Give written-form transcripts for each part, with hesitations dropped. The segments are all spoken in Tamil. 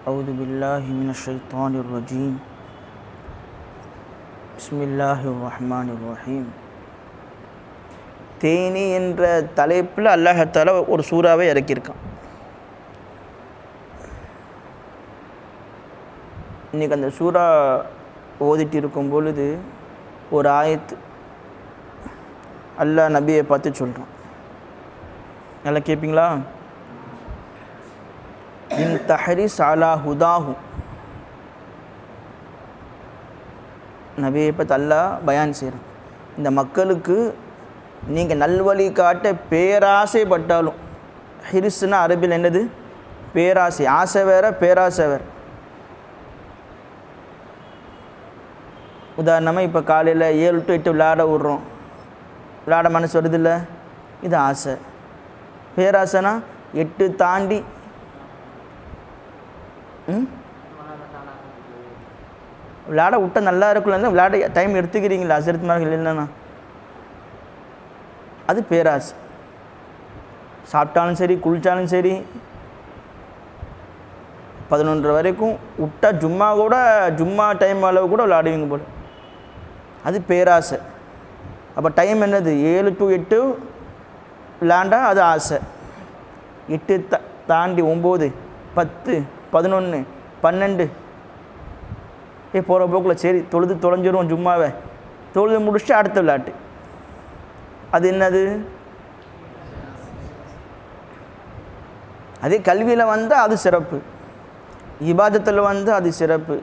أعوذ بالله من الشيطان الرجيم بسم الله الرحمن الرحيم. தேனி என்ற தலைப்பில் அல்லாஹ் தஆலா ஒரு சூறாவை இறக்கியிருக்கான். இன்றைக்கி அந்த சூறா ஓதிட்டு இருக்கும் பொழுது ஒரு ஆயத்து அல்லாஹ் நபியை பார்த்து சொல்கிறான். நல்லா கேட்பீங்களா? இன் தஹரிஸ் அலா ஹுதாஹு. நபியை பார்த்து அல்லாஹ் பயான் செய்கிறான். இந்த மக்களுக்கு நீங்கள் நல்வழி காட்ட பேராசைப்பட்டாலும், ஹிரிஸ்னா அரபில் என்னது? பேராசை. ஆசை வேற, பேராசை வேற. உதாரணமாக இப்போ காலையில் 7 to 8 விளையாட விட்றோம், விளையாட மனசு வருதில்ல, இது ஆசை. பேராசைனா 8 தாண்டி விளையாட விட்டா நல்லா இருக்குல்ல, விளையாட டைம் எடுத்துக்கிறீங்களா அசரத்துமார்கள் இல்லைன்னா, அது பேராசை. சாப்பிட்டாலும் சரி, குளித்தாலும் சரி, 11 வரைக்கும் விட்டா ஜும்மா டைம் அளவு கூட விளையாடுவீங்க போல, அது பேராசை. அப்போ டைம் என்னது? 7 to 8 விளையாண்டா அது ஆசை. 8 தாண்டி 9, 10, 11, 12 போகிற போக்கில் சரி தொலைஞ்சிரும் ஜும்மாவை, தொழுது முடிச்சுட்டு அடுத்த விளையாட்டு, அது என்னது? அதே கல்வியில் வந்தால் அது சிறப்பு, இபாதத்தில் வந்து அது சிறப்பு,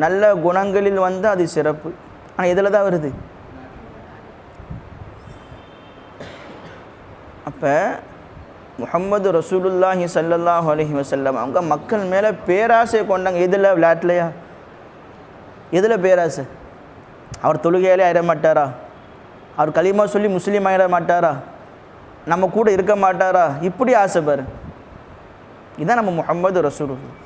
நல்ல குணங்களில் வந்து அது சிறப்பு. ஆனால் இதில் தான் வருது. அப்போ முஹம்மது ரசூலுல்லாஹி ஸல்லல்லாஹு அலைஹி வஸல்லம் அவங்க மக்கள் மேலே பேராசை கொண்டாங்க. எதில்? விளையாட்டுலையா? எதில் பேராசை? அவர் தொழுகையாலே ஆயிட மாட்டாரா? அவர் கலிமா சொல்லி முஸ்லீம் ஆகிட மாட்டாரா? நம்ம கூட இருக்க மாட்டாரா? இப்படி ஆசை பாரு. இதுதான் நம்ம முஹம்மது ரசூலுல்லாஹ்.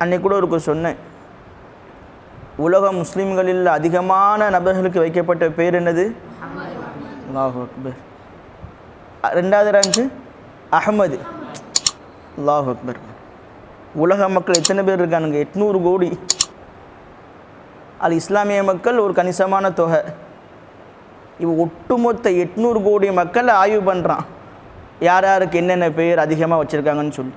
அன்னைக்கு கூட ஒரு சொன்னேன், உலக முஸ்லீம்களில் அதிகமான நபர்களுக்கு வைக்கப்பட்ட பேர் என்னது? அல்லாஹு அக்பர். 2வது ரேங்கு அஹ்மது. அல்லாஹு அக்பர். உலக மக்கள் எத்தனை பேர் இருக்கானுங்க? 800 கோடி. அது இஸ்லாமிய மக்கள் ஒரு கணிசமான தொகை. ஒட்டுமொத்த 800 கோடி மக்கள் ஆய்வு பண்ணுறான், யார் யாருக்கு என்னென்ன பேர் அதிகமாக வச்சுருக்காங்கன்னு சொல்லி.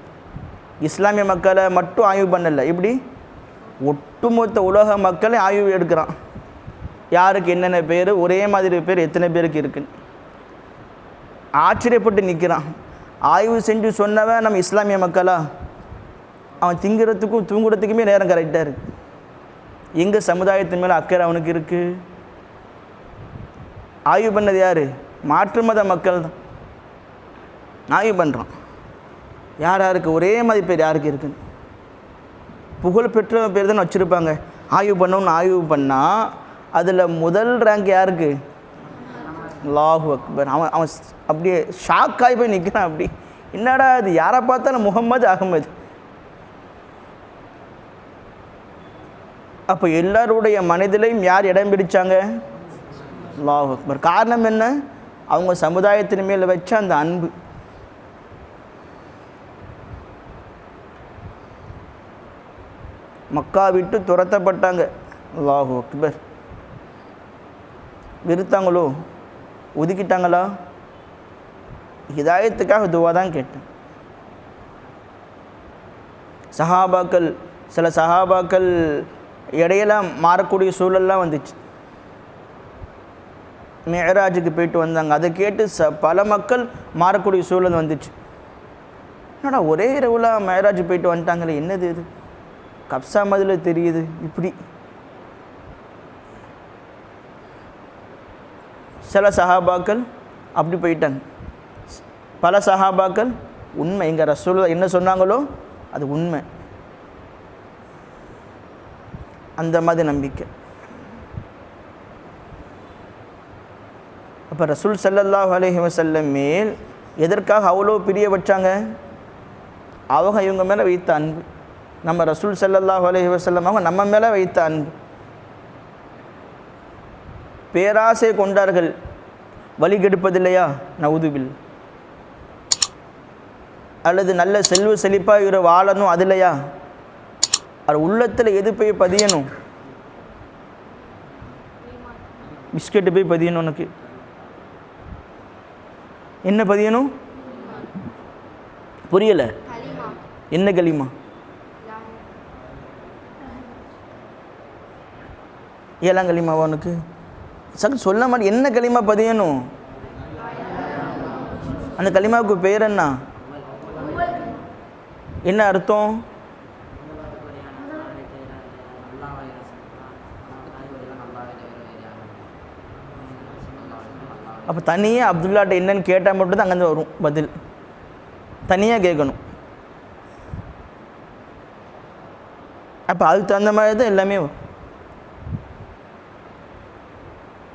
இஸ்லாமிய மக்களை மட்டும் ஆய்வு பண்ணலை, இப்படி ஒட்டுமொத்த உலக மக்களை ஆய்வு எடுக்கிறான், யாருக்கு என்னென்ன பேர், ஒரே மாதிரி பேர் எத்தனை பேருக்கு இருக்குன்னு. ஆச்சரியப்பட்டு நிற்கிறான். ஆய்வு செஞ்சு சொன்னவன் நம்ம இஸ்லாமிய மக்களா? அவன் திங்கிறதுக்கும் தூங்குறதுக்குமே நேரம் கரெக்டாக இருக்குது. எங்கே சமுதாயத்தின் மேலே அக்கறை அவனுக்கு இருக்குது? ஆய்வு பண்ணது யார்? மாற்று மத மக்கள் தான் ஆய்வு பண்ணுறான், யார் யாருக்கு ஒரே மாதிரி பேர் யாருக்கு இருக்குன்னு. புகழ் பெற்ற பேர் தானே வச்சுருப்பாங்க. ஆய்வு பண்ணணும்னு ஆய்வு பண்ணால் அதில் முதல் ரேங்க் யாருக்கு? அல்லாஹு அக்பர். அவன் அப்படியே ஷாக்காகி போய் நிற்கிறான். அப்படி என்னடா அது, யாரை பார்த்தாலும் முகம்மது அகமது. அப்போ எல்லாருடைய மனதிலையும் யார் இடம் பிடிச்சாங்க? அல்லாஹு அக்பர். காரணம் என்ன? அவங்க சமுதாயத்தின் மேலே வச்ச அந்த அன்பு. மக்கா விட்டு துரத்தப்பட்டாங்க. அல்லாஹு அக்பர். வெறுத்தாங்களோ? ஒதுக்கிட்டாங்களா? ஹிதாயத்துக்காக துவா தான் கேட்டேன். சஹாபாக்கள், சில சஹாபாக்கள் இடையெல்லாம் மாறக்கூடிய சூழல்லாம் வந்துச்சு. மிஅராஜுக்கு போயிட்டு வந்தாங்க, அதை கேட்டு பல மக்கள் மாறக்கூடிய சூழல் வந்துச்சு. என்னடா ஒரே இரவுல மிஅராஜ் போயிட்டு வந்துட்டாங்களே, என்னது இது? கப்சா மதில் தெரியுது. இப்படி சில சஹாபாக்கள் அப்படி போயிட்டாங்க. பல சஹாபாக்கள் உண்மை, எங்கள் ரசூலுல்லாஹ் என்ன சொன்னாங்களோ அது உண்மை, அந்த மாதிரி நம்பிக்கை. அப்போ ரசூல் ஸல்லல்லாஹு அலைஹி வஸல்லம் மேல் எதற்காக அவ்வளோ பிரிய வச்சாங்க? அவங்க இவங்க மேலே வைத்த அன்பு. நம்ம ரசூல் ஸல்லல்லாஹு அலைஹி வஸல்லம் அவங்க நம்ம மேலே வைத்த அன்பு. பேராசை கொண்டார்கள். வழி கெடுப்பதில்லையா? நவுதுபில். அல்லது நல்ல செல்வ செழிப்பாக இவரை வாழணும், அது இல்லையா? அது உள்ளத்தில் எது போய் பதியணும்? பிஸ்கெட்டு போய் பதியணும். உனக்கு என்ன பதியணும்? புரியலை. என்ன களிமா? ஏழாம் களிமாவா உனக்கு? சக்கு சொல்ல மாட்டேன். என்ன களிமா பதியணும்? அந்த களிமாவுக்கு பேர் என்ன? என்ன அர்த்தம்? அப்போ தனியாக அப்துல்லாட்ட என்னன்னு கேட்டால் மட்டும்தான் அங்கேருந்து வரும் பதில். தனியாக கேட்கணும். அப்போ அதுக்கு தகுந்த மாதிரி தான் எல்லாமே வரும்.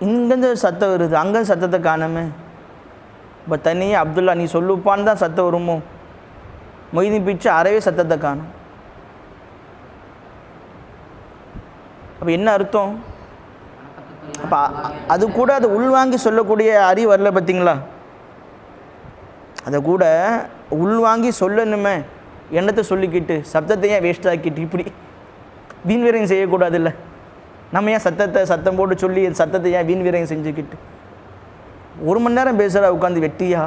இங்கேருந்து சத்தம் வருது, அங்கே சத்தத்தை காணாமே. இப்போ தனியாக அப்துல்லா நீ சொல்லுப்பான்னு தான் சத்தம் வருமோ? மொய்தீன் பிச்சு அறவே சத்தத்தை காணும். அப்போ என்ன அர்த்தம்? அப்போ அது கூட அதை உள்வாங்கி சொல்லக்கூடிய அறிவு வரல பார்த்தீங்களா? அதை கூட உள்வாங்கி சொல்லணுமே. எண்ணத்தை சொல்லிக்கிட்டு சப்தத்தையே வேஸ்ட் ஆக்கிட்டு இப்படி வீண் வீரங்க செய்யக்கூடாதுல்ல. நம்ம ஏன் சத்தம் போட்டு சொல்லி சத்தத்தை ஏன் வீண் வீரங்க செஞ்சுக்கிட்டு 1 மணி நேரம் பேசுகிற உட்காந்து வெட்டியா?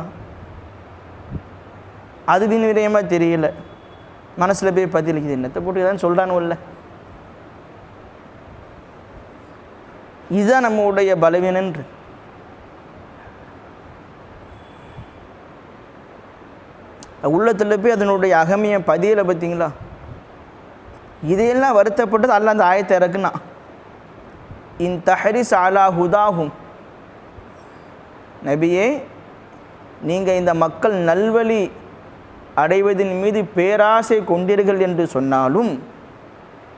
அது வீண் விரயமாக தெரியல. மனசில் போய் பதிலிக்குது, என்னத்தை போட்டு தான் சொல்கிறானு இல்லை. இதுதான் நம்முடைய பலவீனன்று. உள்ளத்தில் போய் அதனுடைய அகமையை பதியலை பார்த்தீங்களா? இதையெல்லாம் வருத்தப்பட்டது அல்ல அந்த ஆயத்தை இறக்குனா. இன் தஹரிஸ் அலா ஹுதாஹும், நபியே நீங்கள் இந்த மக்கள் நல்வழி அடைவதின் மீது பேராசை கொண்டீர்கள் என்று சொன்னாலும்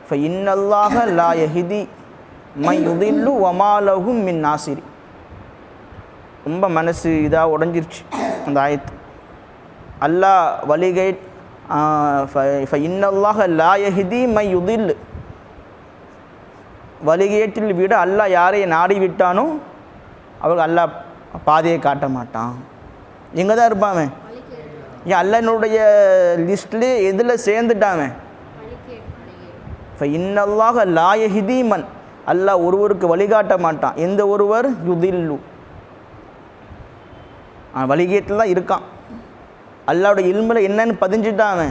ஃபஇன்னல்லாஹ லா யஹ்தி மை யுதில்லு வமா லஹும் மின் நாசிரி. ரொம்ப மனசு இதாக உடஞ்சிருச்சு அந்த ஆயத்து. அல்லாஹ் வழிகை ஃபஇன்னல்லாஹ லா யஹ்தி மை யுதில்லு, வழிகேட்டில் விட அல்லாஹ் யாரை நாடி விட்டானோ அவர்கள் அல்லாஹ் பாதையை காட்ட மாட்டான். எங்கே தான் இருப்பான்? ஏன் அல்லாஹ்னுடைய லிஸ்ட்லேயே எதில் சேர்ந்துட்டான்? ஃபஇன்னல்லாஹ லா யஹ்தி மன், அல்லாஹ் ஒருவருக்கு வழிகாட்ட மாட்டான். எந்த ஒருவர் யுதில்லு, வழிகேட்டில் தான் இருக்கான். அல்லாஹ்வுடைய இல்மில் என்னன்னு பதிஞ்சிட்டான்,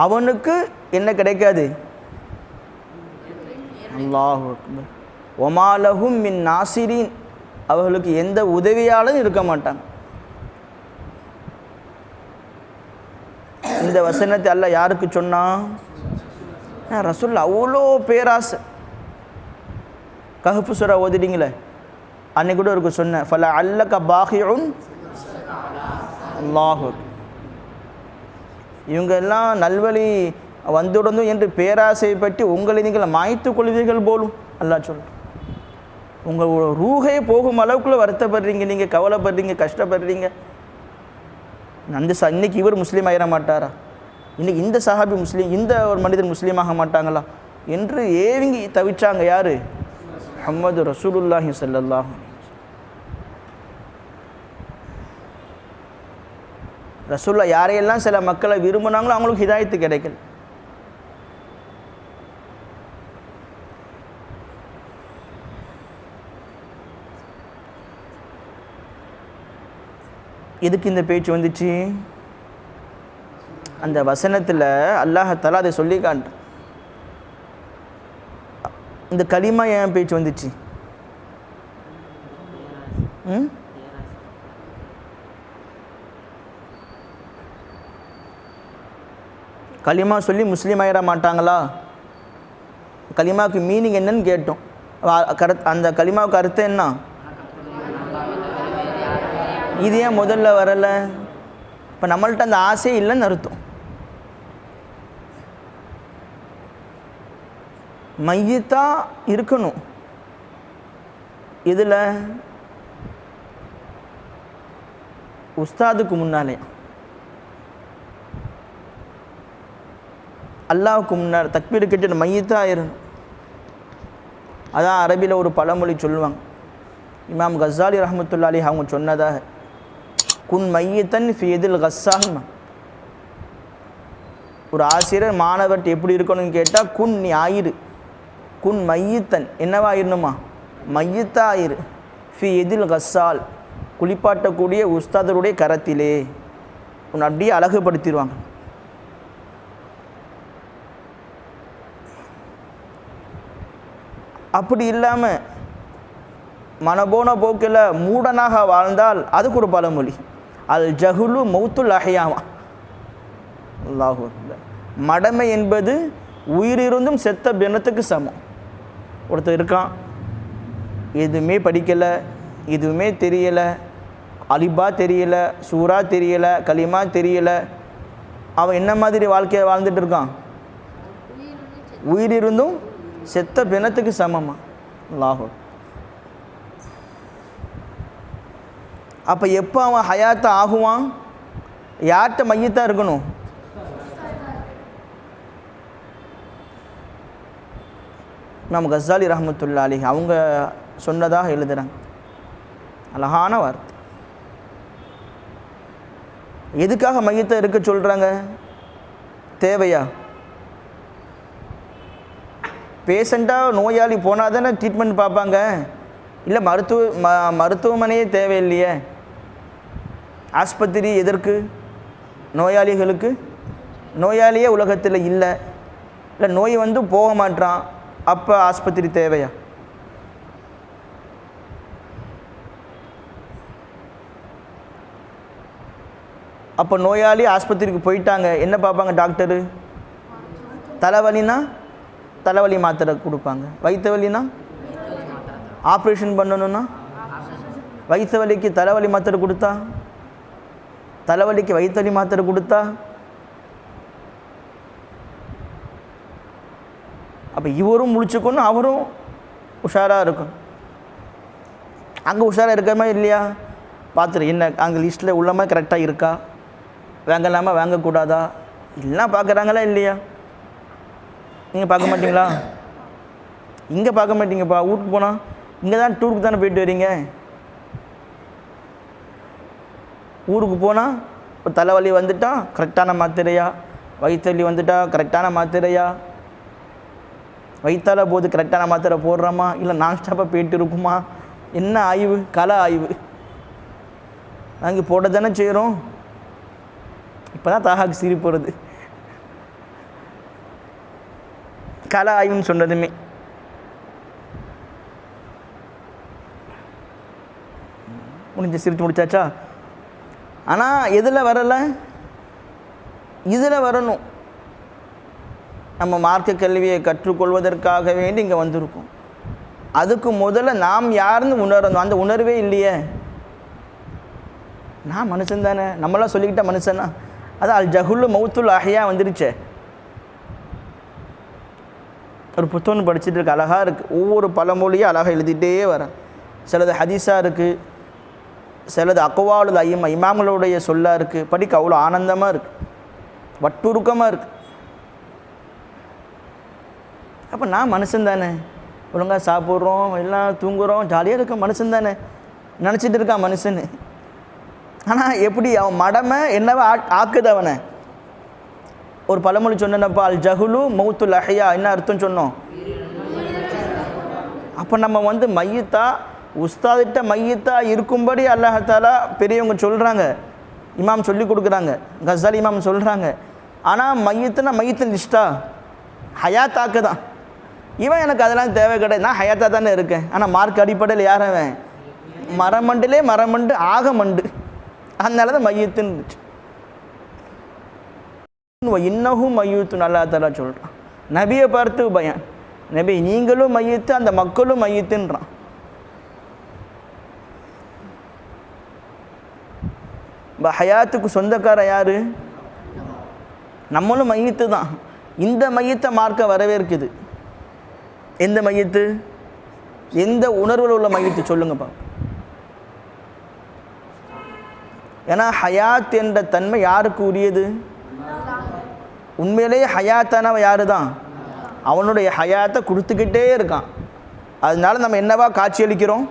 அவனுக்கு என்ன கிடைக்காது? அல்லாஹு அக்பர். வமா லஹும் மின் நாசிரீன், அவர்களுக்கு எந்த உதவியாலும் இருக்க மாட்டாங்க. இந்த வசனத்தை அல்லாஹ் யாருக்கு சொன்னான்? ரசூல் அவ்வளோ பேராசை. கஹ்ஃப் சூரா ஓதிட்டீங்களே, அன்னைக்கு கூட இருக்கு சொன்னேன். ஃபல அல்லக பாஹிஉன், அல்லாஹு, இவங்க எல்லாம் நல்வழி வந்துடணும் என்று பேராசை பற்றி உங்களை நீங்கள் மாய்த்து கொள்வீர்கள் போலும் அல்லாஹ் சொல்ல. உங்கள் ரூஹே போகும் அளவுக்குள்ளே வருத்தப்படுறீங்க, நீங்கள் கவலைப்படுறீங்க, கஷ்டப்படுறீங்க. அந்த இன்னைக்கு இவர் முஸ்லீம் ஆயிட மாட்டாரா? இன்றைக்கி இந்த சஹாபி முஸ்லீம், இந்த ஒரு மனிதர் முஸ்லீம் ஆக மாட்டாங்களா என்று ஏவிங்கி தவிச்சாங்க. யார்? முஹம்மது ரசூலுல்லாஹி ஸல்லல்லாஹு அலைஹி வஸல்லம். ரசூல்லா யாரையெல்லாம் சில மக்களை விரும்பினாங்களோ அவங்களுக்கு ஹிதாயத்து கிடைக்கல. எதுக்கு இந்த பேச்சு வந்துச்சு? அந்த வசனத்தில் அல்லாஹ் தஆலா அதை சொல்லி காட்டு. இந்த கலிமா ஏன் பேச்சு வந்துச்சு? கலிமா சொல்லி முஸ்லீம் ஆயிட மாட்டாங்களா? கலிமாவுக்கு மீனிங் என்னன்னு கேட்டோம். அந்த கலிமாவுக்கு அர்த்தம் என்ன? இது ஏன் முதல்ல வரலை? இப்போ நம்மள்ட்ட அந்த ஆசையே இல்லைன்னு அர்த்தம். மையத்தா இருக்கணும். இதில் உஸ்தாதுக்கு முன்னாலே, அல்லாஹ்வுக்கு முன்னால் தக்பீர் கட்டிட்டு மையத்தா ஆயிரணும். அதான் அரபியில் ஒரு பழமொழி சொல்லுவாங்க, இமாம் கஸ்ஸாலி ரஹ்மத்துல்லாஹி அலைஹி அவங்க சொன்னதாக குன் மையத்தன் ஃபியதில் கஸ்ஸால். ஒரு ஆசிரியர் மாணவர்கிட்ட எப்படி இருக்கணும்னு கேட்டால் குன் நீ ஆயிரு, குன் மையத்தன் என்னவாயிருணுமா மையத்தாயிரு, ஃபியதில் கஸ்ஸால் குளிப்பாட்டக்கூடிய உஸ்தாதருடைய கரத்திலே. உன்னை அப்படியே அழகுபடுத்திடுவாங்க. அப்படி இல்லாமல் மனபோன போக்கில் மூடனாக வாழ்ந்தால் அதுக்கு ஒரு பழமொழி, அல் ஜஹுலு மௌத்துல் அஹ்யாமா. அல்லாஹு அக்பர். மடமை என்பது உயிரிருந்தும் செத்த பிணத்துக்கு சமம். ஒருத்தர் இருக்கான், எதுவுமே படிக்கலை, எதுவுமே தெரியலை, அலிபா தெரியலை, சூரா தெரியலை, கலிமா தெரியலை, அவன் என்ன மாதிரி வாழ்க்கையை வாழ்ந்துட்டு இருக்கான்? உயிரிருந்தும் செத்த பிணத்துக்கு சமமா? அல்லாஹு. அப்போ எப்போ அவன் ஹயாத்தா ஆகுவான்? யார்கிட்ட மையத்தான் இருக்கணும்? இமாம் கஸ்ஸாலி ரஹ்மத்துல்லாஹி அலைஹி அவங்க சொன்னதாக எழுதுகிறாங்க. அழகான வார்த்தை. எதுக்காக மையத்தை இருக்க சொல்கிறாங்க? தேவையா? பேஷண்ட்டாக நோயாளி போனால் தானே ட்ரீட்மெண்ட் பார்ப்பாங்க. இல்லை மருத்துவமனையே தேவையில்லையே. ஆஸ்பத்திரி எதற்கு? நோயாளிகளுக்கு. நோயாளியே உலகத்தில் இல்லை, இல்லை நோய் வந்து போக மாட்டான், அப்போ ஆஸ்பத்திரி தேவையா? அப்போ நோயாளி ஆஸ்பத்திரிக்கு போயிட்டாங்க, என்ன பார்ப்பாங்க டாக்டரு? தலைவலினா தலைவலி மாத்திரை கொடுப்பாங்க, வயிற்று வலினா ஆப்ரேஷன் பண்ணணுன்னா வயிற்று வலிக்கு தலைவலி மாத்திரை கொடுத்தா, தலைவலிக்கு வயிற்று வலி மாத்திரை கொடுத்தா. அப்போ இவரும் முழிச்சுக்கணும், அவரும் உஷாராக இருக்கும். அங்கே உஷாராக இருக்கிற மாதிரி இல்லையா? பார்த்துரு என்ன அங்கே லிஸ்ட்டில் உள்ள மாதிரி கரெக்டாக இருக்கா, வாங்கலாமா வாங்கக்கூடாதா எல்லாம் பார்க்குறாங்களா இல்லையா? நீங்கள் பார்க்க மாட்டிங்களா? இங்கே பார்க்க மாட்டீங்கப்பா. வீட்டுக்கு போனால் இங்கே தான் டூருக்கு தானே போயிட்டு வரீங்க. ஊருக்கு போனால் இப்போ தலைவலி வந்துட்டா கரெக்டான மாத்திரையா, வயிற்றுவலி வந்துட்டா கரெக்டான மாத்திரையா, வயிற்றால் போது கரெக்டான மாத்திரை போடுறோமா, இல்லை நான் ஸ்டாப்பாக போயிட்டு இருக்குமா? என்ன ஆய்வு? கல ஆய்வு வாங்கி போட தானே செய்கிறோம். இப்போ தான் தாகாக்கு சிரி போகிறது. கல ஆய்வுன்னு சொன்னதுமே சிரித்து முடிச்சாச்சா? ஆனால் எதில் வரலை? இதில் வரணும். நம்ம மார்க்க கல்வியை கற்றுக்கொள்வதற்காக வேண்டி இங்கே வந்திருக்கோம். அதுக்கு முதல்ல நாம் யாருன்னு உணரணும். அந்த உணர்வே இல்லையே. நான் மனுஷன் தானே, நம்மளாம் சொல்லிக்கிட்ட மனுஷனா? அதான் அல் ஜஹுல்லு மௌத்துல் அஹ்யா வந்துருச்சே. ஒரு புத்தகம் படிச்சுட்டு இருக்கு, அழகாக இருக்குது. ஒவ்வொரு பழமொழியும் அழகாக எழுதிட்டே வரேன். சிலது ஹதீஸாக இருக்குது, சிலது அக்வாலுல் ஐமா இமாம்களுடைய சொல்லாக இருக்குது. படிக்க அவ்வளோ ஆனந்தமாக இருக்குது, வட்டுருக்கமாக இருக்குது. அப்போ நான் மனுஷன் தானே, ஒழுங்காக சாப்பிட்றோம், எல்லாம் தூங்குகிறோம், ஜாலியாக இருக்க மனுஷன் தானே நினச்சிட்டு இருக்கான் மனுஷன். ஆனால் எப்படி அவன் மடமை என்னவா ஆக்குது அவனை? ஒரு பழமொழி சொன்னப்பா, அல் ஜஹுலு மௌத்துல் அஹ்யா, என்ன அர்த்தம் சொன்னோம்? அப்போ நம்ம வந்து மையத்தா உஸ்தாதிட்ட மையத்தா இருக்கும்படி அல்லாஹாலா பெரியவங்க சொல்கிறாங்க, இமாம் சொல்லி கொடுக்குறாங்க, கஸ்ஸாலி இமாம் சொல்கிறாங்க. ஆனால் மையத்துனா மையத்தின் லிஸ்ட்டா ஹயாத்தாக்கு தான். இவன் எனக்கு அதெல்லாம் தேவை கிடையாது, நான் ஹயாத்தா தானே இருக்கேன். ஆனால் மார்க் அடிப்படையில் யார் அவன்? மரமண்டிலே மரமண்டு ஆக மண்டு. அதனால தான் மையத்துன்னு இருந்துச்சு. இன்னமும் மையத்து நல்லா தலா சொல்கிறான். நபியை பார்த்து பயான், நபி நீங்களும் மையத்து, அந்த மக்களும் மையத்துன்றான். ஹயாத்துக்கு சொந்தக்கார யாரு? நம்மளும் மையத்து தான். இந்த மையத்தை மார்க்க வரவேற்குது. எந்த மையத்து? எந்த உணர்வில் உள்ள மையத்து சொல்லுங்கப்பா. ஏன்னா ஹயாத் என்ற தன்மை யாருக்கு உரியது? உண்மையிலேயே ஹயாத்தானவன் யாரு தான்? அவனுடைய ஹயாத்தை கொடுத்துக்கிட்டே இருக்கான். அதனால நம்ம என்னவா காட்சியளிக்கிறோம்?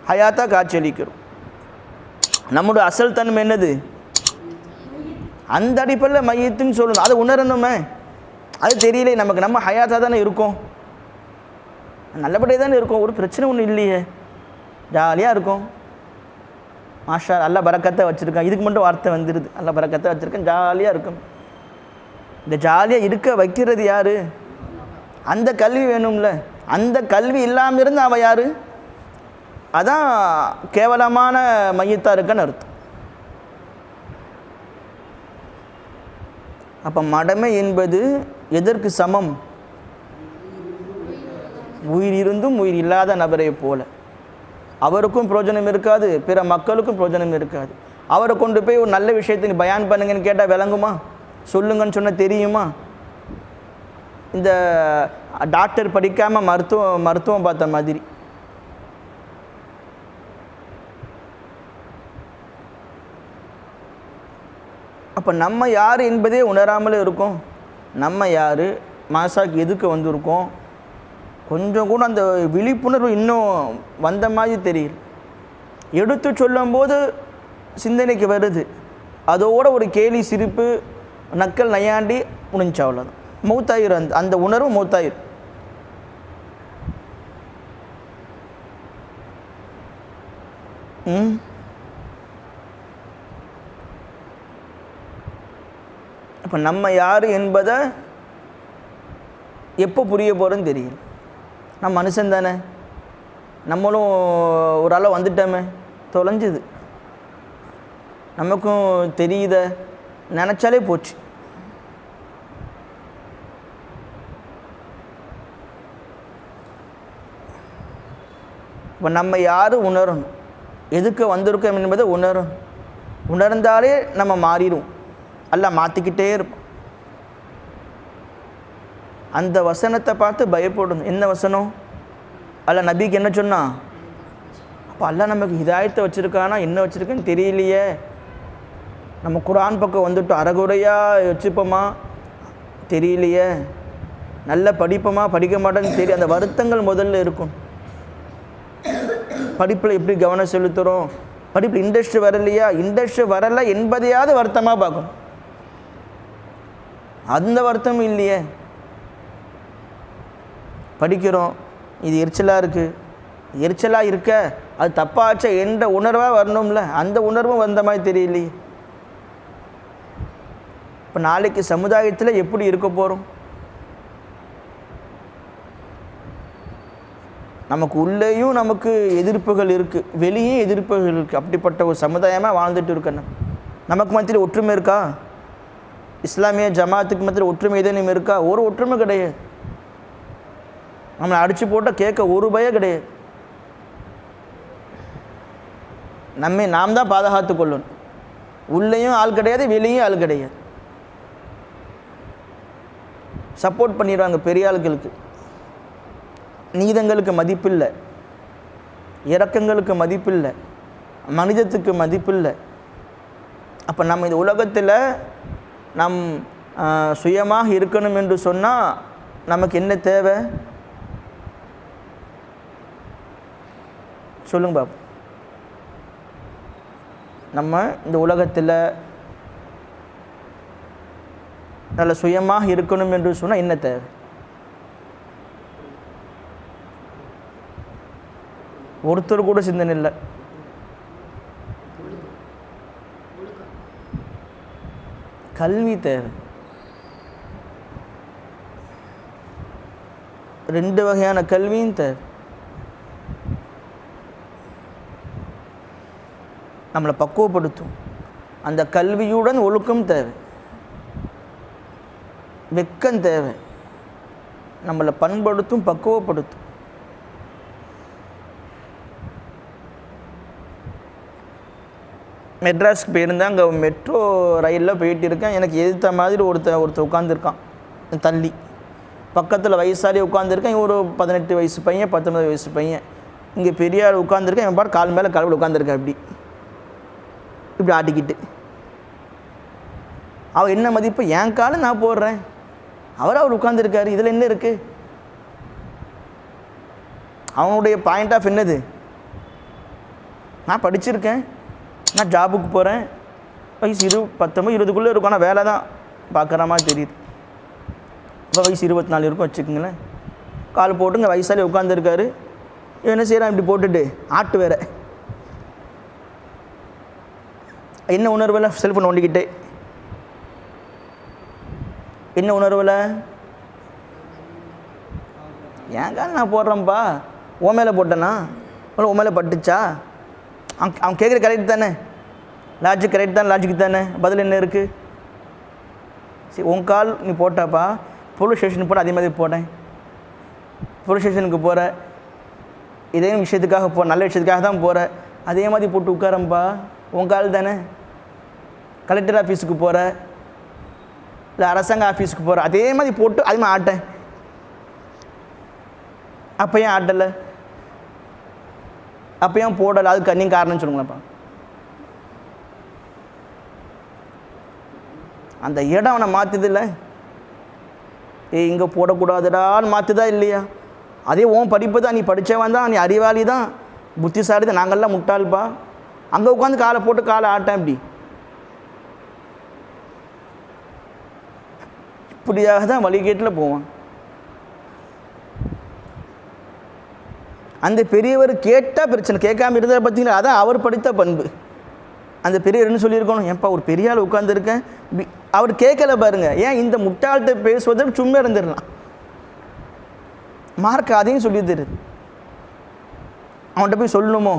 ஹயாத்தாக காட்சியளிக்கிறோம். நம்முடைய அசல் தன்மை என்னது? அந்த அடிப்படையில் மையத்துன்னு சொல்லணும். அதை உணரணுமே. அது தெரியல நமக்கு. நம்ம ஹயாத்தாக தானே இருக்கோம், நல்லபடியாக தானே இருக்கும், ஒரு பிரச்சனை ஒன்றும் இல்லையே, ஜாலியாக இருக்கும். மாஷா அல்லா பரக்கத்தை வச்சுருக்கான். இதுக்கு மட்டும் வார்த்தை வந்துடுது, அல்லா பரக்கத்தை வச்சுருக்கேன், ஜாலியாக இருக்கும். இந்த ஜாலியாக இருக்க வைக்கிறது யார்? அந்த கல்வி வேணும்ல. அந்த கல்வி இல்லாமல் இருந்து அவள் யார்? அதான் கேவலமான மையத்தாக இருக்குன்னு அர்த்தம். அப்போ மடமை என்பது எதற்கு சமம்? உயிர் இருந்தும் உயிர் இல்லாத நபரை போல. அவருக்கும் பிரயோஜனம் இருக்காது, பிற மக்களுக்கும் பிரயோஜனம் இருக்காது. அவரை கொண்டு போய் ஒரு நல்ல விஷயத்தை பயான் பண்ணுங்கன்னு கேட்டால் விளங்குமா? சொல்லுங்கன்னு சொன்னால் தெரியுமா? இந்த டாக்டர் படிக்காமல் மருத்துவம் பார்த்த மாதிரி. அப்போ நம்ம யார் என்பதே உணராமலே இருக்கோம். நம்ம யார், மாசாக்கு எதுக்கு வந்திருக்கோம், கொஞ்சம் கூட அந்த விழிப்புணர்வு இன்னும் வந்த மாதிரி தெரியல. எடுத்து சொல்லும்போது சிந்தனைக்கு வருது, அதோட ஒரு கேலி சிரிப்பு நக்கல் நையாண்டி முடிஞ்சா அவ்வளோதான், மௌத்தாயிரும். அந்த உணர்வு மௌத்தாயிரும். அப்போ நம்ம யார் என்பதை எப்போ புரிய போகிறோன்னு தெரியல. நம்ம மனுஷன் தானே, நம்மளும் ஒரு அளவு வந்துட்டோமே, தொலைஞ்சுது, நமக்கும் தெரியுத நினச்சாலே போச்சு. இப்போ நம்ம யார் உணரணும், எதுக்கு வந்திருக்கோம் என்பதை உணரணும். உணர்ந்தாலே நம்ம மாறிடும். அல்லாஹ் மாற்றிக்கிட்டே இருப்போம். அந்த வசனத்தை பார்த்து பயப்படணும். என்ன வசனம்? அல்லாஹ் நபிக்கு என்ன சொன்னான்? அப்போ அல்லாஹ் நமக்கு ஹிதாயத்தை வச்சுருக்கானா என்ன வச்சுருக்குன்னு தெரியலையே. நம்ம குர்ஆன் பக்கம் வந்துட்டோம், அறகுறையாக வச்சுப்போமா தெரியலையே, நல்ல படிப்போமா படிக்க மாட்டோன்னு தெரியும். அந்த வருத்தங்கள் முதல்ல இருக்கும். படிப்பில் எப்படி கவனம் செலுத்துகிறோம், படிப்பில் இன்ட்ரெஸ்ட் வரலையா, இன்ட்ரெஸ்ட் வரலை என்பதையாவது வருத்தமாக பார்க்கணும். அந்த வருத்தமும் இல்லையே. படிக்கிறோம், இது எரிச்சலாக இருக்குது, எரிச்சலாக இருக்க அது தப்பாச்ச என்ற உணர்வாக வரணும்ல, அந்த உணர்வும் வந்த மாதிரி தெரியலையே. இப்போ நாளைக்கு சமுதாயத்தில் எப்படி இருக்க போகிறோம்? நமக்கு உள்ளேயும் நமக்கு எதிர்ப்புகள் இருக்குது, வெளியே எதிர்ப்புகள் இருக்குது. அப்படிப்பட்ட ஒரு சமுதாயமாக வாழ்ந்துட்டு இருக்கணும். நமக்கு மத்தியில் ஒற்றுமை இருக்கா? இஸ்லாமிய ஜமாத்துக்கு மத்தியில் ஒற்றுமை ஏதேனும் இருக்கா? ஒரு ஒற்றுமை கிடையாது. நம்மளை அடித்து போட்டால் கேட்க ஒரு பயம் கிடையாது. நம்மை நாம் தான் பாதுகாத்து கொள்ளணும். உள்ளேயும் ஆள் கிடையாது, வெளியும் ஆள் கிடையாது. சப்போர்ட் பண்ணிடுவாங்க பெரிய ஆளுகளுக்கு. நீதங்களுக்கு மதிப்பில்லை, இரக்கங்களுக்கு மதிப்பில்லை, மனிதத்துக்கு மதிப்பில்லை. அப்போ நம்ம இந்த உலகத்தில் நம் சுயமாக இருக்கணும் என்று சொன்னால் நமக்கு என்ன தேவை? சொல்லுங்க பாபு. நம்ம இந்த உலகத்தில் நல்ல சுயமாக இருக்கணும் என்று சொன்னால் என்ன தேவை? ஒருத்தர் கூட சிந்தனை இல்லை. கல்வி தேவை. 2 வகையான கல்வியும் தேவை. நம்மளை பக்குவப்படுத்தும். அந்த கல்வியுடன் ஒழுக்கம் தேவை, வெக்கம் தேவை. நம்மளை பண்படுத்தும், பக்குவப்படுத்தும். மெட்ராஸ்க்கு போயிருந்தேன். அங்கே மெட்ரோ ரயிலில் போயிட்டு இருக்கேன். எனக்கு எதிர்த்த மாதிரி ஒருத்தர் உட்காந்துருக்கான் தள்ளி. பக்கத்தில் வயசாலே உட்காந்துருக்கேன். ஒரு 18 வயசு பையன், 19 வயசு பையன். இங்கே பெரியார் உட்காந்துருக்கேன். என் பாட்டு கால் மேலே கால் உட்காந்துருக்கேன். இப்படி ஆட்டிக்கிட்டு. அவள் என்ன மதிப்பு? என் காலம் நான் போடுறேன், அவர் உட்காந்துருக்காரு, இதில் என்ன இருக்குது? அவனுடைய பாயிண்ட் ஆஃப் என்னது? நான் படிச்சிருக்கேன், நான் ஜாபுக்கு போகிறேன், வயசு 19 20க்குள்ளே இருக்கும், ஆனால் வேலை தான் பார்க்குற மாதிரி தெரியுது. இப்போ வயசு 24 இருக்கும் வச்சுக்கோங்களேன். கால் போட்டுங்க வயசாலே உட்காந்துருக்காரு, என்ன செய்கிறான் இப்படி போட்டுட்டு ஆட்டு வேற என்ன உணர்வில் செல்ஃபோன் நோண்டிக்கிட்டே, என்ன உணர்வில் ஏன் கால் நான் போடுறேன்ப்பா, உன் மேலே போட்டேனா உன் மேலே பட்டுச்சா? அவன் கேட்குற கரெக்ட் தானே, லாஜிக் கரெக்ட் தானே, லாஜிக் தானே, பதில் என்ன இருக்குது? சரி உன் கால் நீ போட்டாப்பா, போலீஸ் ஸ்டேஷனுக்கு போட அதே மாதிரி போட்டேன், போலீஸ் ஸ்டேஷனுக்கு போகிற இதே விஷயத்துக்காக நல்ல விஷயத்துக்காக தான் போகிற, அதே மாதிரி போட்டு உட்காரம்பா, உன் கால் தானே. கலெக்டர் ஆஃபீஸுக்கு போகிற, இல்லை அரசாங்க ஆஃபீஸுக்கு போகிற, அதே மாதிரி போட்டு அதே மாதிரி ஆட்டேன். அப்போ ஏன் ஆட்டலை, அப்போ ஏன் போடலை, அதுக்கு நீங்கள் காரணம் சொல்லுங்களேன்ப்பா. அந்த இடம் அவனை மாற்றுதில்லை, இங்கே போடக்கூடாதுடான்னு மாற்றுதா இல்லையா? அதே உன் படிப்பு தான், நீ படித்தவன் தான், நீ அறிவாளி தான், புத்திசாலி தான், நாங்கள்லாம் முட்டாள்ப்பா. அங்கே உட்காந்து காலை போட்டு காலை ஆட்டேன் இப்படி. இப்படியாக தான் வழிகேட்டில் போவான். அந்த பெரியவர் கேட்டால் பிரச்சனை, கேட்காம இருந்தால் பார்த்தீங்களா, அதான் அவர் படித்த பண்பு. அந்த பெரியவர் என்ன சொல்லியிருக்கணும், ஏன்ப்பா ஒரு பெரிய ஆள் உட்காந்துருக்கேன், அவர் கேட்கல பாருங்கள். ஏன் இந்த முட்டாள்கிட்ட பேசுவதற்கு சும்மா இருந்துடலாம், மார்க் அதையும் சொல்லி தருது. அவன்கிட்ட போய் சொல்லணுமோ,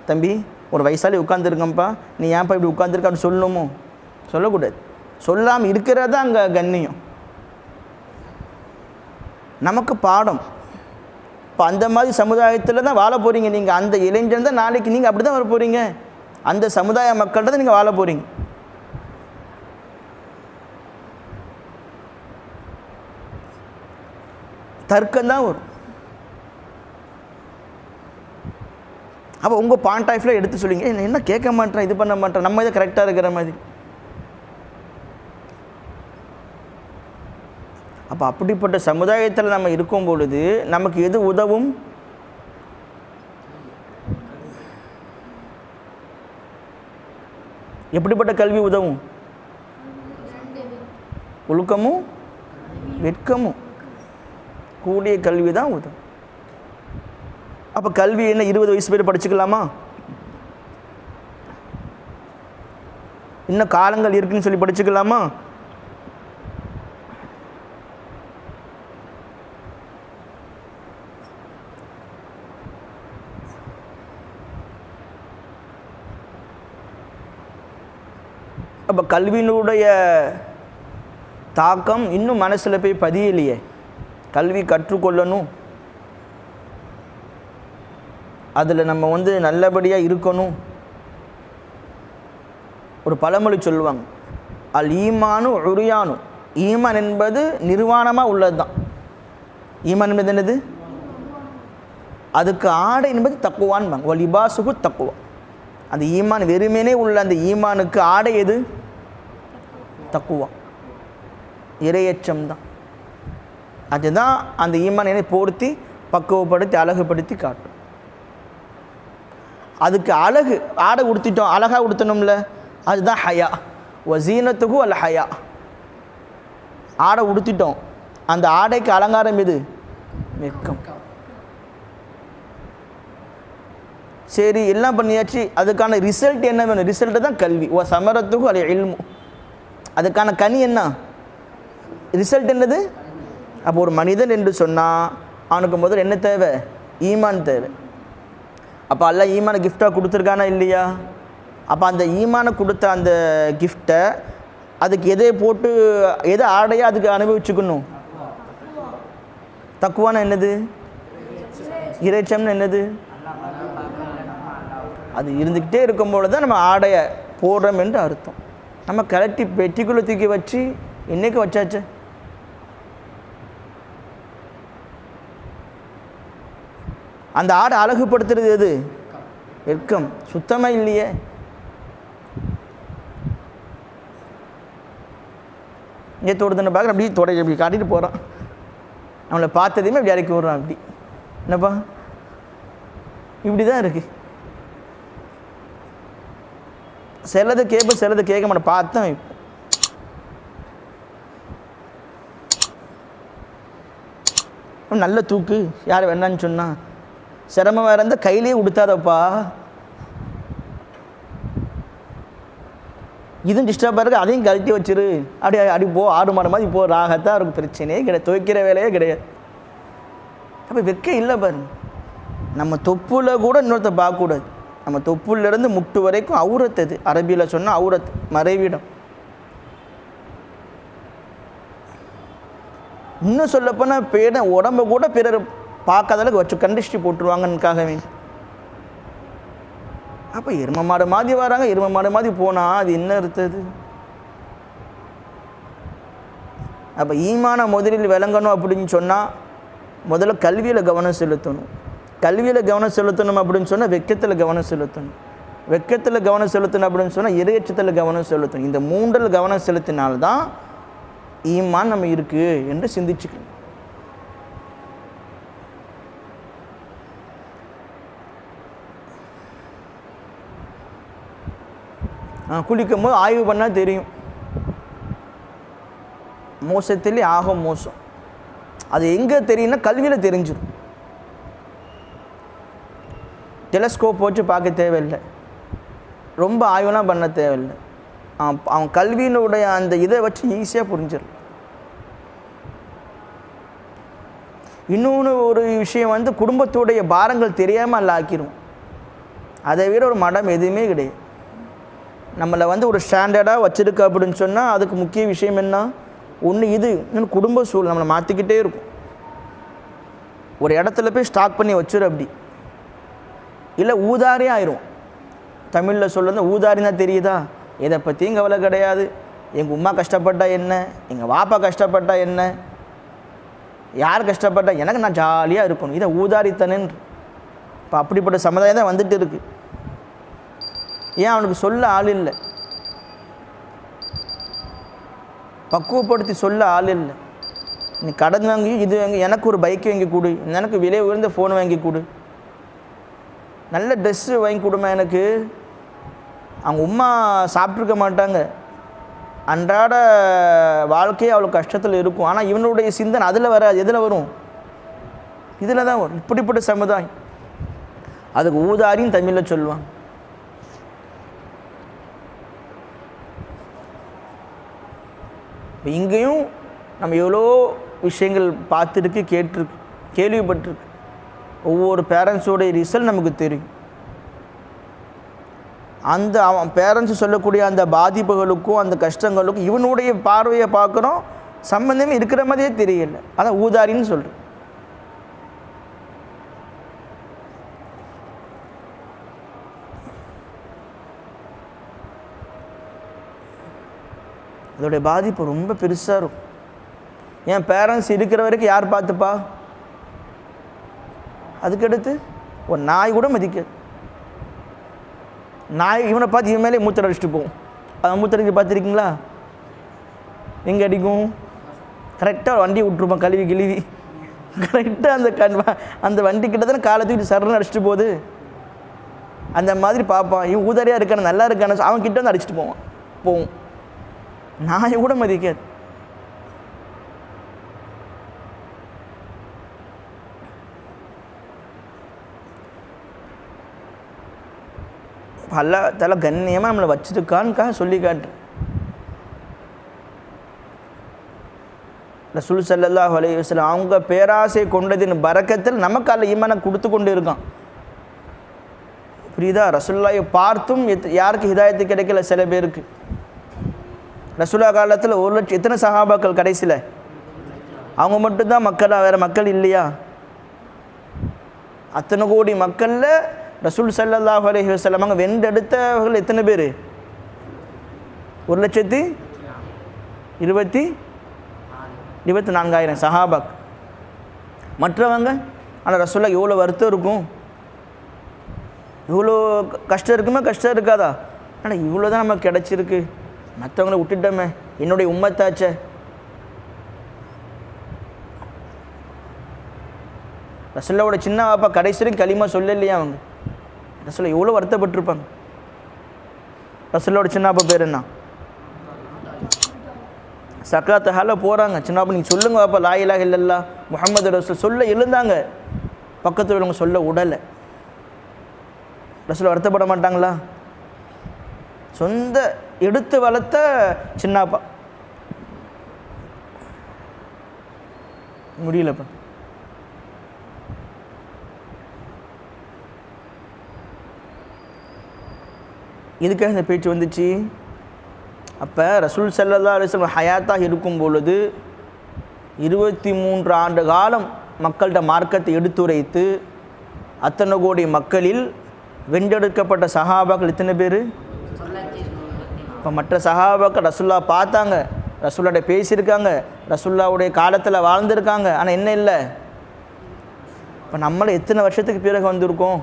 தம்பி ஒரு வயசாலே உட்காந்துருக்கேன்ப்பா, நீ ஏன்ப்பா இப்படி உட்காந்துருக்க அப்படின்னு சொல்லணுமோ? சொல்லக்கூடாது. சொல்லாமல் இருக்கிறதா அங்கே கண்ணியம், நமக்கு பாடம். இப்போ அந்த மாதிரி சமுதாயத்தில் தான் வாழ போகிறீங்க நீங்கள். அந்த இளைஞன் தான் நாளைக்கு நீங்கள் அப்படி தான் வர போகிறீங்க, அந்த சமுதாய மக்கள்கிட்ட தான் நீங்கள் வாழ போகிறீங்க. தர்க்கம்தான் வரும். அப்போ உங்கள் பாயிண்ட் ஆஃப் வியூவில் எடுத்து சொல்லுங்க, என்ன கேட்க மாட்டேன், இது பண்ண மாட்டேன், நம்ம இதை கரெக்டாக இருக்கிற மாதிரி. அப்போ அப்படிப்பட்ட சமுதாயத்தில் நம்ம இருக்கும் பொழுது நமக்கு எது உதவும்? எப்படிப்பட்ட கல்வி உதவும்? ஒழுக்கமும் வெட்கமும் கூடிய கல்வி தான் உதவும். அப்போ கல்வி என்ன 20 வயசு பேர் படிச்சுக்கலாமா? இன்னும் காலங்கள் இருக்குன்னு சொல்லி படிச்சுக்கலாமா? அப்போ கல்வியினுடைய தாக்கம் இன்னும் மனசில் போய் பதியலையே. கல்வி கற்றுக்கொள்ளணும், அதில் நம்ம நல்லபடியாக இருக்கணும். ஒரு பழமொழி சொல்லுவாங்க, அல் ஈமானு உரியானு, ஈமான் என்பது நிர்வாணமாக உள்ளது தான். ஈமான் என்பது என்னது? அதுக்கு ஆடை என்பது தக்குவான்பாங்க. ஒ லிபாசுகு தக்குவா. அந்த ஈமான் வெறுமனே உள்ள அந்த ஈமானுக்கு ஆடை எது? தக்குவா, இறையச்சம் தான். அதுதான் அந்த ஈமானை போர்த்தி பக்குவப்படுத்தி அழகுபடுத்தி காட்டும். அதுக்கு அழகு ஆடை உடுத்திட்டோம், அழகாக உடுத்தணும்ல, அதுதான் ஹயா. வசீனத்துக்கு அல்ல ஹயா. ஆடை உடுத்திட்டோம், அந்த ஆடைக்கு அலங்காரம் எது? வெட்கம். சரி எல்லாம் பண்ணியாச்சு, அதுக்கான ரிசல்ட் என்ன வேணும்? ரிசல்ட்டு தான் கல்வி. ஓ சமரத்துக்கு அல்ல இல்மு, அதுக்கான கனி என்ன? ரிசல்ட் என்னது? அப்போ ஒரு மனிதன் என்று சொன்னால் அவனுக்கு முதல் என்ன தேவை? ஈமான் தேவை. அப்போ அல்லாஹ் ஈமானை கிஃப்டாக கொடுத்துருக்கானா இல்லையா? அப்போ அந்த ஈமானை கொடுத்த அந்த கிஃப்டை அதுக்கு எதை போட்டு எதை ஆடையாக அதுக்கு அனுபவிச்சுக்கணும்? தக்குவான என்னது? இறைச்சம்னு என்னது? அது இருந்துக்கிட்டே இருக்கும்போது தான் நம்ம ஆடையை போடுறோம் என்று அர்த்தம். நம்ம கலட்டி பெட்டிக்குள்ளே தூக்கி வச்சு இன்னைக்கு வச்சாச்சு. அந்த ஆடை அழகுபடுத்துறது எது? வெட்கம். சுத்தமாக இல்லையே. இங்கே தோடுதுன்னு பார்க்குற அப்படி தொடை அப்படி காட்டிட்டு போகிறான். நம்மளை பார்த்ததையுமே அப்படி இறக்கி விட்றான். அப்படி என்னப்பா இப்படி தான் இருக்குது. சிலது கேட்ப சிலது கேட்க மாட்டேன், பார்த்தேன். இப்போ நல்ல தூக்கு, யார் வேணான்னு சொன்னா சிரமம் வேறு இருந்தால் கையிலே கொடுத்தாதப்பா. இதுவும் டிஸ்டர்பாக இருக்குது, அதையும் கழட்டி வச்சிரு, அப்படி போ, ஆடு மாடு மாதிரி போ, ராகத்தான் இருக்கும், பிரச்சனையே கிடையாது, துவைக்கிற வேலையே கிடையாது. அப்போ வெக்க இல்லை பாருங்க. நம்ம தொப்புல கூட இன்னொருத்த பார்க்கக்கூடாது. நம்ம தொப்புலேருந்து முட்டு வரைக்கும் அவுரத். அது அரபியில் சொன்னால் அவுரத், மறைவிடம். இன்னும் சொல்லப்போனால் பேர உடம்பை கூட பிறர் பார்க்காத அளவுக்கு வச்சு கண்டிஷ்டி போட்டுருவாங்கன்னுக்காகவே. அப்போ எரும மாடு மாதிரி வராங்க, எரும மாடு மாதிரி போனால் அது என்ன இருந்தது? அப்போ ஈமான முதலில் விளங்கணும் அப்படின்னு சொன்னால் முதல்ல கல்வியில் கவனம் செலுத்தணும். கல்வியில் கவனம் செலுத்தணும் அப்படின்னு சொன்னால் வெக்கத்தில் கவனம் செலுத்தணும். வெக்கத்தில் கவனம் செலுத்தணும் அப்படின்னு சொன்னால் இறையச்சத்தில் கவனம் செலுத்தணும். இந்த மூன்றில் கவனம் செலுத்தினால்தான் ஈமான் நம்ம இருக்குது என்று சிந்திச்சுக்கணும். குளிக்கும் போது ஆய்வு பண்ணால் தெரியும், மோசத்திலே ஆக மோசம். அது எங்கே தெரியும்னா கல்வியில் தெரிஞ்சிடும். டெலஸ்கோப் வச்சு பார்க்க தேவையில்லை, ரொம்ப ஆய்வுலாம் பண்ண தேவையில்லை. அவன் கல்வியினுடைய அந்த இதை வச்சு ஈஸியாக புரிஞ்சிடும். இன்னொன்று ஒரு விஷயம் குடும்பத்துடைய பாரங்கள் தெரியாமல் அல்ல ஆக்கிரும். அதை விட ஒரு மடம் எதுவுமே கிடையாது. நம்மளை ஒரு ஸ்டாண்டர்டாக வச்சுருக்க அப்படின்னு சொன்னால் அதுக்கு முக்கிய விஷயம் என்ன? ஒன்று இது, இன்னொன்று குடும்ப சூழல் நம்மளை மாற்றிக்கிட்டே இருக்கும். ஒரு இடத்துல போய் ஸ்டாக் பண்ணி வச்சுரு, அப்படி இல்லை ஊதாரியே ஆயிரும். தமிழில் சொல்லுறது ஊதாரின்னா தெரியுதா? எதை பற்றியும் கவலை கிடையாது. எங்கள் உமா கஷ்டப்பட்டா என்ன, எங்கள் வாப்பா கஷ்டப்பட்டா என்ன, யார் கஷ்டப்பட்டா எனக்கு, நான் ஜாலியாக இருக்கணும். இதை ஊதாரித்தனன்று. இப்போ அப்படிப்பட்ட சமுதாயம் தான் வந்துட்டு இருக்குது. ஏன்? அவனுக்கு சொல்ல ஆள் இல்லை, பக்குவப்படுத்தி சொல்ல ஆள் இல்லை. நீ கடன் வாங்கி இது வாங்கி, எனக்கு ஒரு பைக் வாங்கி கொடு, எனக்கு விலை உயர்ந்த ஃபோன் வாங்கி கொடு, நல்ல ட்ரெஸ்ஸு வாங்கி கொடுமா எனக்கு. அவங்க உமா சாப்பிட்ருக்க மாட்டாங்க, அன்றாட வாழ்க்கையே அவ்வளோ கஷ்டத்தில் இருக்கும். ஆனால் இவனுடைய சிந்தனை அதில் வராது. எதில் வரும்? இதில் தான் வரும். இப்படிப்பட்ட சமுதாயம். அதுக்கு ஊதாரின்னு தமிழில் சொல்லுவாங்க. இப்போ இங்கேயும் நம்ம எவ்வளோ விஷயங்கள் பார்த்துருக்கு, கேட்டிருக்கு, கேள்விப்பட்டிருக்கு. ஒவ்வொரு பேரண்ட்ஸோடைய ரிசல்ட் நமக்கு தெரியும். அந்த அவன் பேரண்ட்ஸ் சொல்லக்கூடிய அந்த பாதிப்புகளுக்கும் அந்த கஷ்டங்களுக்கும் இவனுடைய பார்வையை பார்க்குறோம், சம்பந்தமே இருக்கிற மாதிரியே தெரியல. அதான் ஊதாரின்னு சொல்கிறேன். அதோடைய பாதிப்பு ரொம்ப பெருசாக இருக்கும். என் பேரண்ட்ஸ் இருக்கிற வரைக்கும் யார் பார்த்துப்பா? அதுக்கடுத்து ஒரு நாய் கூட மதிக்காது. நாய் இவனை பார்த்து இவன் மேலே மூத்தரை அடிச்சுட்டு போகும். அதை மூத்தரைக்கு பார்த்துருக்கீங்களா? எங்கே அடிக்கும்? கரெக்டாக வண்டி விட்டுருப்பான், கழுவி கிழுவி கரெக்டாக அந்த வண்டி கிட்ட தானே காலை தூக்கிட்டு சரணு அடிச்சுட்டு போகுது. அந்த மாதிரி பார்ப்பான். இவன் ஊதாரியாக இருக்கான, நல்லா இருக்கான, அவன் கிட்ட வந்து அடிச்சுட்டு போவோம். நாயை கூட மதிக்காது. அல்லாஹ் தஆலா கண்ணியமாக நம்மளை வச்சிருக்கான்னுக்காக சொல்லி காட்டு. ரசூல் ஸல்லல்லாஹு அலைஹி வஸல்லம் அவங்க பேராசை கொண்டதின் பரக்கத்தில் நமக்கு அல்ல ஈமானை கொடுத்து கொண்டு இருக்கான். புரியுதா? ரசூலுல்லாஹை பார்த்தும் யாருக்கு ஹிதாயத்து கிடைக்கல? சில பேருக்கு. ரசூலா காலத்தில் 1 லட்சம் எத்தனை சஹாபாக்கள் கடைசியில்? அவங்க மட்டும்தான் மக்களா? வேறு மக்கள் இல்லையா? அத்தனை கோடி மக்களில் ரசூல் ஸல்லல்லாஹு அலைஹி வஸல்லம் அவங்க வென்றெடுத்தவர்கள் எத்தனை பேர்? 1,24,000 சஹாபாக். மற்றவங்க ஆனால் ரசூலா எவ்வளோ வருத்தம் இருக்கும், இவ்வளோ கஷ்டம் இருக்குமா? கஷ்டம் இருக்காதா? ஆனால் இவ்வளோ தான் நமக்கு கிடச்சிருக்கு, மற்றவங்கள விட்டுட்டோமே, என்னுடைய உம்மத்தாச்சே. ரசூல்லாவோட சின்ன வாப்பா கடைசி வரைக்கும் களிமா சொல்லலையா? அவங்க ரசூலா எவ்வளோ வருத்தப்பட்டிருப்பாங்க. ரசூலோட சின்னப்பா பேர் என்ன? சக்காத்து ஹால போகிறாங்க. சின்னப்பா நீங்கள் சொல்லுங்க பாப்பா, லா இலாஹ இல்லல்லாஹ் முஹம்மது ரசூல் சொல்ல எழுந்தாங்க. பக்கத்தில் உள்ளவங்க சொல்ல உடலை. ரசூல் வருத்தப்பட மாட்டாங்களா? சொந்த எடுத்து வளர்த்த சின்னப்பா முடியலப்பா. இதுக்காக இந்த பேச்சு வந்துச்சு. அப்போ ரசூல் ஸல்லல்லாஹு அலைஹி வஸல்லம் ஹயாத்தாக இருக்கும் பொழுது 23 ஆண்டு காலம் மக்கள்கிட்ட மார்க்கத்தை எடுத்துரைத்து அத்தனை கோடி மக்களில் வென்றெடுக்கப்பட்ட சஹாபாக்கள் எத்தனை பேர்? இப்போ மற்ற சஹாபாக்கள் ரசூல்லா பார்த்தாங்க, ரசூல்லாட்ட பேசியிருக்காங்க, ரசூல்லாவுடைய காலத்தில் வாழ்ந்திருக்காங்க. ஆனால் என்ன இல்லை, இப்போ நம்மளை எத்தனை வருஷத்துக்கு பிறகு வந்திருக்கோம்,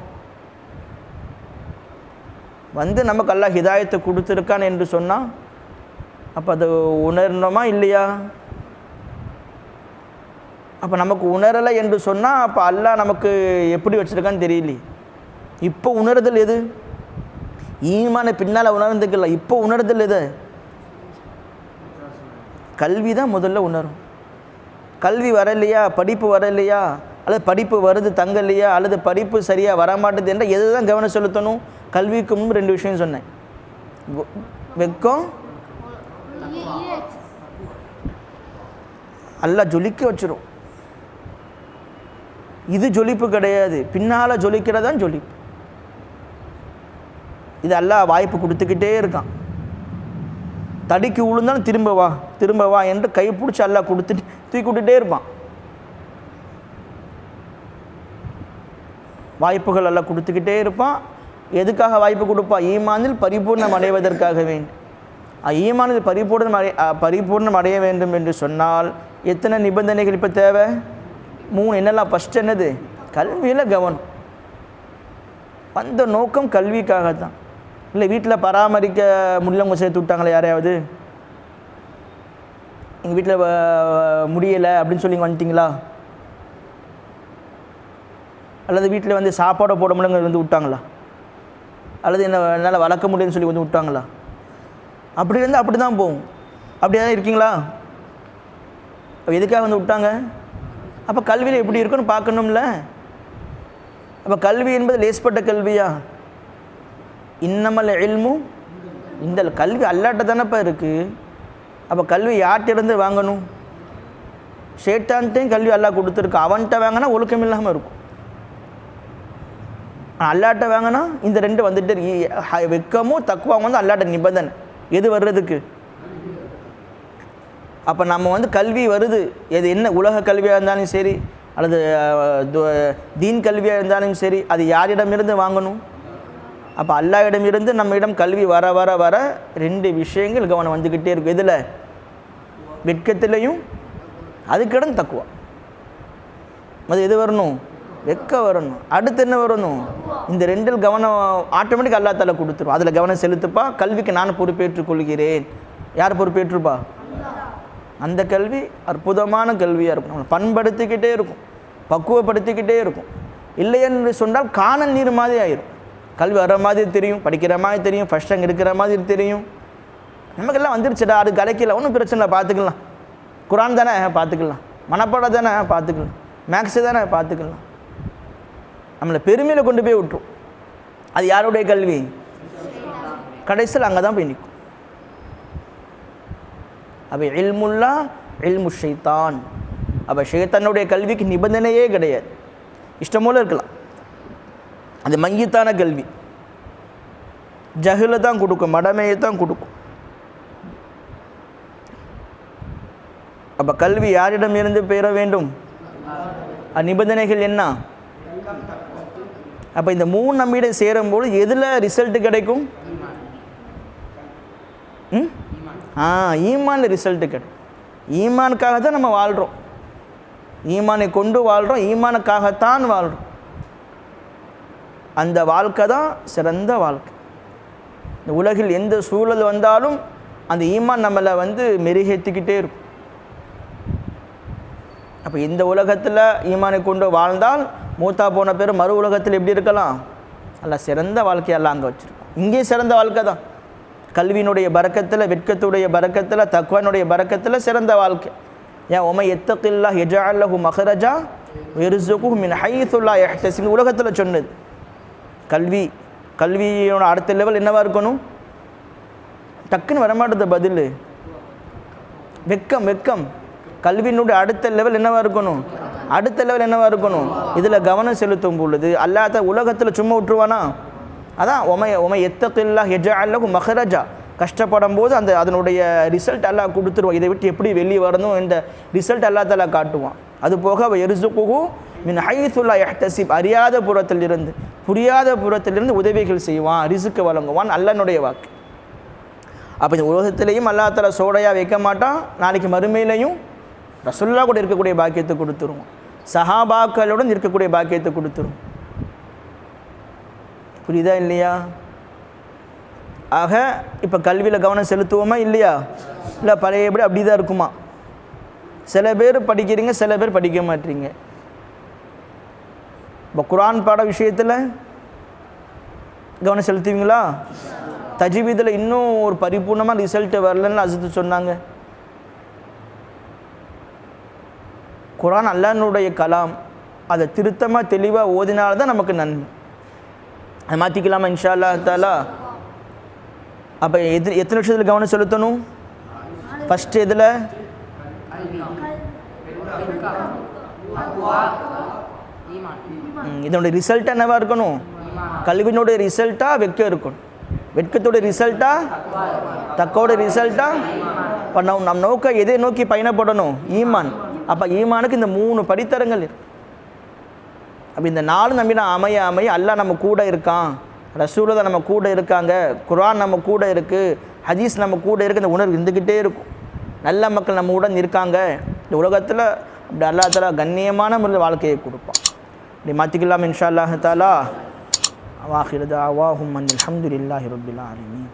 வந்து நமக்கு அல்லாஹ் ஹிதாயத்தை கொடுத்துருக்கான் என்று சொன்னால் அப்போ அது உணரணுமா இல்லையா? அப்போ நமக்கு உணரலை என்று சொன்னால் அப்போ அல்லாஹ் நமக்கு எப்படி வச்சுருக்கான்னு தெரியல. இப்போ உணர்தல் எது? ஈமான பின்னால் உணர்ந்துக்கல. இப்போ உணர்தல் எது? கல்வி தான் முதல்ல உணரும். கல்வி வரலையா, படிப்பு வரலையா, அல்லது படிப்பு வருது தங்கலையா, அல்லது படிப்பு சரியாக வரமாட்டேது என்ற எது தான் கவனம் செலுத்தணும்? கல்விக்கு முன்பு 2 விஷயம் சொன்னேன். வெக்கம், அல்லாஹ் ஜொலிக்க வச்சிரும். இது ஜொலிப்பு கிடையாது, பின்னால் ஜொலிக்கிறதான் ஜொலிப்பு. இது அல்லாஹ் வாய்ப்பு கொடுத்துக்கிட்டே இருக்கான். தடிக்கு விழுந்தாலும் திரும்ப வா என்று கை பிடிச்சி அல்லாஹ் கொடுத்துட்டு தூக்கி விட்டுட்டே இருப்பான். வாய்ப்புகள் எல்லாம் கொடுத்துக்கிட்டே இருப்பான். எதுக்காக வாய்ப்பு கொடுப்பான்? ஈமானில் பரிபூர்ணம் அடைவதற்காக வேண்டும். ஈமானில் பரிபூர்ணம் அடைய வேண்டும் என்று சொன்னால் எத்தனை நிபந்தனைகள் இப்போ தேவை? 3. என்னெல்லாம்? ஃபஸ்ட் என்னது? கல்வியில் கவனம். அந்த நோக்கம் கல்விக்காகத்தான். இல்லை வீட்டில் பராமரிக்க முடியலவங்க சேர்த்து விட்டாங்களே யாரையாவது? எங்கள் வீட்டில் முடியலை அப்படின்னு சொல்லி வந்துட்டிங்களா? அல்லது வீட்டில் வந்து சாப்பாடை போட முடியலங்க வந்து விட்டாங்களா? அல்லது என்னால் வளர்க்க முடியும்னு சொல்லி வந்து விட்டாங்களா? அப்படி இருந்தால் அப்படி தான் போகும். அப்படியே தான் இருக்கீங்களா? எதுக்காக வந்து விட்டாங்க? அப்போ கல்வியில் எப்படி இருக்குன்னு பார்க்கணும்ல. அப்போ கல்வி என்பது லேஸ்பட்ட கல்வியா? இன்னமல் இல்மு இந்த கல்வி அல்லாட்ட தானப்பா இருக்குது. அப்போ கல்வி யார்கிட்டேருந்து வாங்கணும்? ஷேட்டான்ட்டையும் கல்வி அல்லாஹ் கொடுத்துருக்கு. அவன்கிட்ட வாங்கினா ஒழுக்கம் இல்லாமல் இருக்கும். அல்லாட்ட வாங்கினா இந்த 2 வந்துட்டு வெக்கமும் தக்குவாவும் வந்து அல்லாட்ட நிபந்தனை. எது வர்றதுக்கு? அப்போ நம்ம வந்து கல்வி வருது, எது என்ன உலக கல்வியாக இருந்தாலும் சரி அல்லது தீன் கல்வியாக இருந்தாலும் சரி, அது யாரிடமிருந்து வாங்கணும்? அப்போ அல்லாஹ்விடமிருந்து நம்மிடம் கல்வி வர வர வர 2 விஷயங்கள் கவனம் வந்துக்கிட்டே இருக்கும். எதில்? வெட்கத்திலையும் அதுக்கிடம் தக்குவா. அது எது வரணும்? வெக்க வரணும். அடுத்து என்ன வரணும்? இந்த 2 கவனம் ஆட்டோமேட்டிக் அல்லா தாலா கொடுத்துரும். அதில் கவனம் செலுத்துப்பா. கல்விக்கு நான் பொறுப்பேற்றுக் கொள்கிறேன். யார் பொறுப்பேற்றுப்பா? அந்த கல்வி அற்புதமான கல்வியாக இருக்கும். நம்மளை பண்படுத்திக்கிட்டே இருக்கும், பக்குவப்படுத்திக்கிட்டே இருக்கும். இல்லை என்று சொன்னால் காணல் நீர் மாதிரி ஆயிரும். கல்வி வர மாதிரி தெரியும், படிக்கிற மாதிரி தெரியும், ஃபஸ்ட் ரேங்க் இருக்கிற மாதிரி தெரியும். நமக்கெல்லாம் வந்துருச்சுடா, அது கிடைக்கல, ஒன்றும் பிரச்சனை இல்லை, பார்த்துக்கலாம். குரான் தானே பார்த்துக்கலாம், மனப்பாடம் தானே பார்த்துக்கலாம், மேக்ஸு தானே பார்த்துக்கலாம். நம்மளை பெருமையில் கொண்டு போய் விட்டுரும். அது யாருடைய கல்வி? கடைசியில் அங்கே தான் போய் நிற்கும். அப்போ இல்முல்லா இல்மு ஷைத்தான். அப்போ ஷைத்தானுடைய கல்விக்கு நிபந்தனையே கிடையாது, இஷ்டம் போல இருக்கலாம். அது மங்கித்தான கல்வி, ஜஹிலை தான் கொடுக்கும், மடமையை தான் கொடுக்கும். அப்போ கல்வி யாரிடம் இருந்து பெற வேண்டும்? நிபந்தனைகள் என்ன? அப்போ இந்த 3 நம்மிடம் சேரும்போது எதில் ரிசல்ட்டு கிடைக்கும்? ஈமான் ரிசல்ட்டு கிடைக்கும். ஈமானுக்காக தான் நம்ம வாழ்கிறோம், ஈமானை கொண்டு வாழ்கிறோம், ஈமானுக்காகத்தான் வாழ்கிறோம். அந்த வாழ்க்கை தான் சிறந்த வாழ்க்கை. இந்த உலகில் எந்த சூழல் வந்தாலும் அந்த ஈமான் நம்மளை வந்து மெருகேற்றிக்கிட்டே இருக்கும். அப்போ இந்த உலகத்தில் ஈமானை கொண்டு வாழ்ந்தால் மூத்தா போன பேர் மறு உலகத்தில் எப்படி இருக்கலாம்? அல்ல சிறந்த வாழ்க்கையெல்லாம் அங்கே வச்சுருக்கோம். இங்கே சிறந்த வாழ்க்கை தான். கல்வியினுடைய பரக்கத்தில், வெட்கத்துடைய பரக்கத்தில், தக்வானுடைய பரக்கத்தில் சிறந்த வாழ்க்கை. ஏன் ஒமை எத்தகில்லா யஜஅல் லஹு மஹ்ரஜா வயர்ஸுகுஹு மின் ஹைஸு லா யஹ்தஸிப் உலகத்தில் சொன்னது. கல்வியோட அடுத்த லெவல் என்னவா இருக்கணும்? டக்குன்னு வரமாட்டது பதில். வெக்கம். கல்வியினுடைய அடுத்த லெவல் என்னவா இருக்கணும்? இதில் கவனம் செலுத்தும் பொழுது அல்லாஹ் உலகத்தில் சும்மா விட்டுருவானா? அதான் ஒமை எத்தகில்லா யஜஅல் லஹு மஹ்ரஜா. கஷ்டப்படும் போது அதனுடைய ரிசல்ட் அல்லாஹ் கொடுத்துருவான். இதை விட்டு எப்படி வெளியே வரணும் என்ற ரிசல்ட் அல்லாஹ் தஆலா காட்டுவான். அது போக வயர்ஸுகுஹு மின் ஹைஸு லா யஹ்தஸிப் அறியாத புறத்திலிருந்து, புரியாத புறத்திலிருந்து உதவிகள் செய்வான், ரிஸ்க் வழங்குவான். அல்லாஹ்னுடைய வாக்கு. அப்போ இந்த உலகத்திலையும் அல்லாஹ் தஆலா சோடையாக வைக்க மாட்டான். நாளைக்கு மறுமையிலையும் ரசூலுல்லாஹ் கூட இருக்கக்கூடிய பாக்கியத்தை கொடுத்துருவான். சஹாபாக்களுடன் இருக்கக்கூடிய பாக்கியத்தை கொடுத்துரும். புரியுதா இல்லையா? ஆக இப்போ கல்வியில் கவனம் செலுத்துவோமா இல்லையா? இல்லை பழையபடி அப்படி தான் இருக்குமா? சில பேர் படிக்கிறீங்க, சில பேர் படிக்க மாட்டீங்க. இப்போ குர்ஆன் பாட விஷயத்தில் கவனம் செலுத்துவீங்களா? தஜ்வீதில் இன்னும் ஒரு பரிபூர்ணமாக ரிசல்ட்டு வரலன்னு ஹஸரத் சொன்னாங்க. குர்ஆன் அல்லாஹ்வுடைய கலாம், அதை திருத்தமாக தெளிவாக ஓதினால்தான் நமக்கு நன்மை. அதை மாற்றிக்கலாமா இன்ஷா அல்லாஹ் தஆலா? அப்போ எத்தனை விஷயத்தில் கவனம் செலுத்தணும்? ஃபஸ்ட்டு எதில்? இதனுடைய ரிசல்ட் என்னவா இருக்கணும்? கல்வியினுடைய ரிசல்ட்டாக வெட்கம் இருக்கணும். வெட்கத்துடைய ரிசல்ட்டா, தக்கோட ரிசல்ட்டா. இப்போ நம்ம நோக்க எதை நோக்கி பயணப்படணும்? ஈமான். அப்போ ஈமானுக்கு இந்த 3 படித்தரங்கள் இருக்கு. அப்போ இந்த 4 நம்பினா அமைய அல்லாஹ் நம்ம கூட இருக்கான், ரசூலுல்லாஹ் நம்ம கூட இருக்காங்க, குர்ஆன் நம்ம கூட இருக்குது, ஹதீஸ் நம்ம கூட இருக்குது, இந்த உணர்வு இருந்துக்கிட்டே இருக்கும். நல்ல மக்கள் நம்ம உடன் இருக்காங்க. இந்த உலகத்தில் அப்படி அல்லாஹ் தஆலா கண்ணியமான முறையில் வாழ்க்கையை கொடுப்பான். இப்படி மாற்றிக்கலாம் இன்ஷா அல்லாஹ் தஆலா. வாஹிரு தஅவாஹும் அல்ஹம்துலில்லாஹி ரப்பில் ஆலமீன்.